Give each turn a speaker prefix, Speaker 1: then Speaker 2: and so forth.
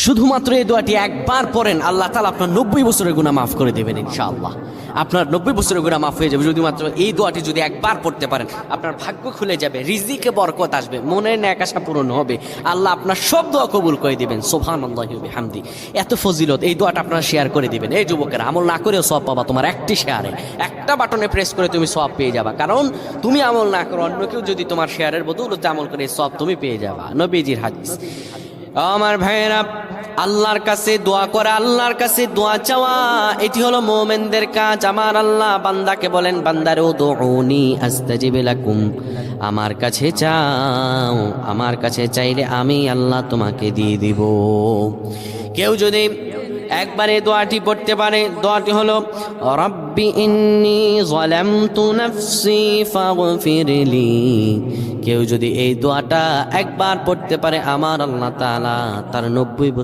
Speaker 1: শুধুমাত্র এই দোয়াটি একবার পড়েন, আল্লাহ তাআলা আপনার 90 বছরের গুনাহ মাফ করে দেবেন ইনশাআল্লাহ। আপনার 90 বছরের গুনাহ মাফ হয়ে যাবে যদি মাত্র এই দোয়াটি যদি একবার পড়তে পারেন। আপনার ভাগ্য খুলে যাবে, রিজিকে বরকত আসবে, মনের ন্যাক আশা পূরণ হবে, আল্লাহ আপনার সব দোয়া কবুল করে দিবেন। সুবহানাল্লাহি ওয়া বিহামদি। এত ফজিলত, এই দোয়াটা আপনারা শেয়ার করে দিবেন। এই যুবকেরা, আমল না করেও সওয়াব পাবা। তোমার একটি শেয়ারে, একটা বাটনে প্রেস করে তুমি সওয়াব পেয়ে যাবা। কারণ তুমি আমল না করো, অন্য কেউ যদি তোমার শেয়ারের বদৌলতে আমল করে, সওয়াব তুমি পেয়ে যাবা। নবীজির হাদিস। আমার ভাইয়েরা, আল্লাহর কাছে দোয়া করা, আল্লাহর কাছে দোয়া চাওয়া, এটি হলো মুমিনদের কাজ। আমার আল্লাহ বান্দাকে বলেন, বান্দারে উদউনি আস্তাজিব লাকুম, আমার কাছে চাও, আমার কাছে চাইলে আমি আল্লাহ তোমাকে দিয়ে দিব। কেউ যদি একবারে দোয়াটি পড়তে পারে, দোয়াটি হলো রব্বি ইন্নী যালামতু নাফসি ফাগফিরলি। কেউ যদি এই দোয়াটা একবার পড়তে পারে, আমার আল্লাহ তাআলা তার 90